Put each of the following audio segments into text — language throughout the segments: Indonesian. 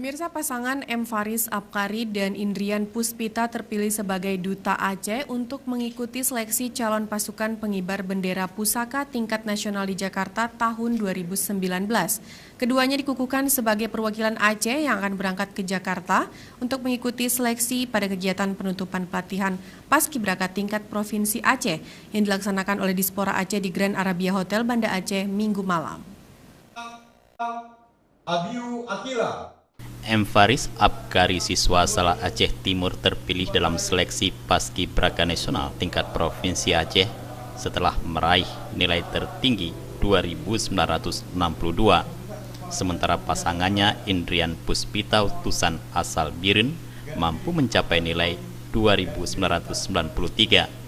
Pemirsa, pasangan M. Faris Apkari dan Indrian Puspita terpilih sebagai Duta Aceh untuk mengikuti seleksi calon pasukan pengibar bendera pusaka tingkat nasional di Jakarta tahun 2019. Keduanya dikukuhkan sebagai perwakilan Aceh yang akan berangkat ke Jakarta untuk mengikuti seleksi pada kegiatan penutupan pelatihan Paskibraka tingkat Provinsi Aceh yang dilaksanakan oleh Dispora Aceh di Grand Arabia Hotel Banda Aceh Minggu malam. Abiu Akila. M. Faris Apkari, siswa asal Aceh Timur, terpilih dalam seleksi Paskibraka Nasional tingkat Provinsi Aceh setelah meraih nilai tertinggi 2.962. Sementara pasangannya Indrian Puspita, utusan asal Biren, mampu mencapai nilai 2.993.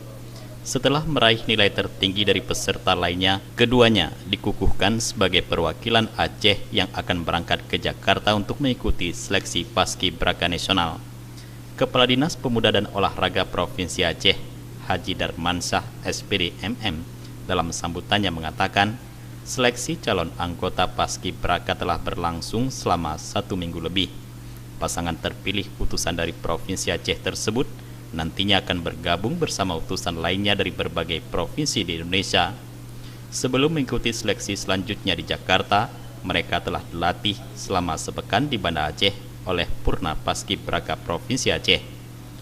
Setelah meraih nilai tertinggi dari peserta lainnya, keduanya dikukuhkan sebagai perwakilan Aceh yang akan berangkat ke Jakarta untuk mengikuti seleksi Paskibraka Nasional. Kepala Dinas Pemuda dan Olahraga Provinsi Aceh, Haji Darmansyah SPD MM, dalam sambutannya mengatakan, seleksi calon anggota Paskibraka telah berlangsung selama 1 minggu lebih. Pasangan terpilih utusan dari Provinsi Aceh tersebut nantinya akan bergabung bersama utusan lainnya dari berbagai provinsi di Indonesia. Sebelum mengikuti seleksi selanjutnya di Jakarta, mereka telah dilatih selama sepekan di Banda Aceh oleh Purna Paskibraka Provinsi Aceh.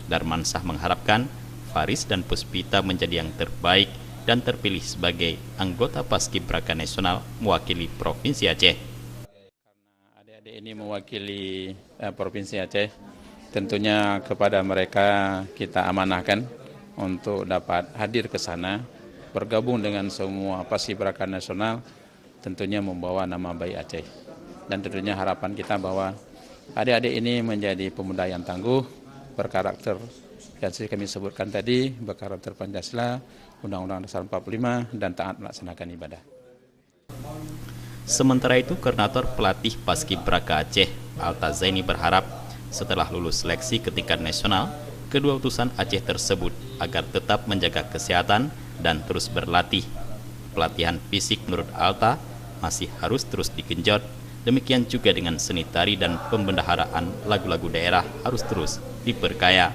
Darmansyah mengharapkan Faris dan Puspita menjadi yang terbaik dan terpilih sebagai anggota Paskibraka Nasional mewakili Provinsi Aceh. Karena adik-adik ini mewakili Provinsi Aceh, tentunya kepada mereka kita amanahkan untuk dapat hadir ke sana, bergabung dengan semua Paskibraka Nasional, tentunya membawa nama baik Aceh. Dan tentunya harapan kita bahwa adik-adik ini menjadi pemuda yang tangguh, berkarakter yang kami sebutkan tadi, berkarakter Pancasila, Undang-Undang Dasar 45, dan taat melaksanakan ibadah. Sementara itu, Koordinator Pelatih Paskibraka Aceh, Alta Zaini, berharap setelah lulus seleksi ke tingkat nasional, kedua utusan Aceh tersebut agar tetap menjaga kesehatan dan terus berlatih. Pelatihan fisik menurut Alta masih harus terus digenjot, demikian juga dengan seni tari dan pembendaharaan lagu-lagu daerah harus terus diperkaya.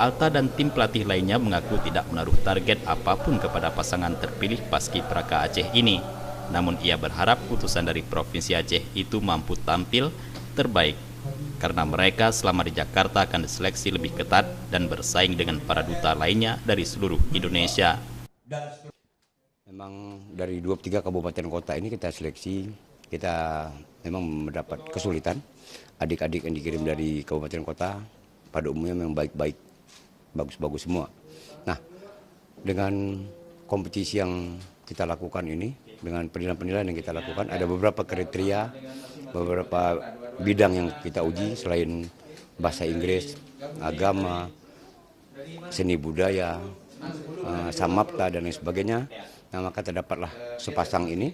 Alta dan tim pelatih lainnya mengaku tidak menaruh target apapun kepada pasangan terpilih Paskibraka Aceh ini. Namun ia berharap utusan dari Provinsi Aceh itu mampu tampil terbaik, karena mereka selama di Jakarta akan diseleksi lebih ketat dan bersaing dengan para duta lainnya dari seluruh Indonesia. Memang dari 23 kabupaten kota ini kita seleksi, kita memang mendapat kesulitan. Adik-adik yang dikirim dari kabupaten kota pada umumnya memang baik-baik, bagus-bagus semua. Nah, dengan kompetisi yang kita lakukan ini, dengan penilaian-penilaian yang kita lakukan, ada beberapa kriteria, beberapa bidang yang kita uji selain bahasa Inggris, agama, seni budaya, samapta dan lain sebagainya. Nah, maka terdapatlah sepasang ini,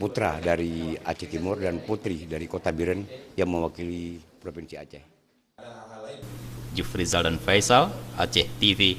putra dari Aceh Timur dan putri dari Kota Biren yang mewakili Provinsi Aceh. Jufrizal dan Faisal, Aceh TV.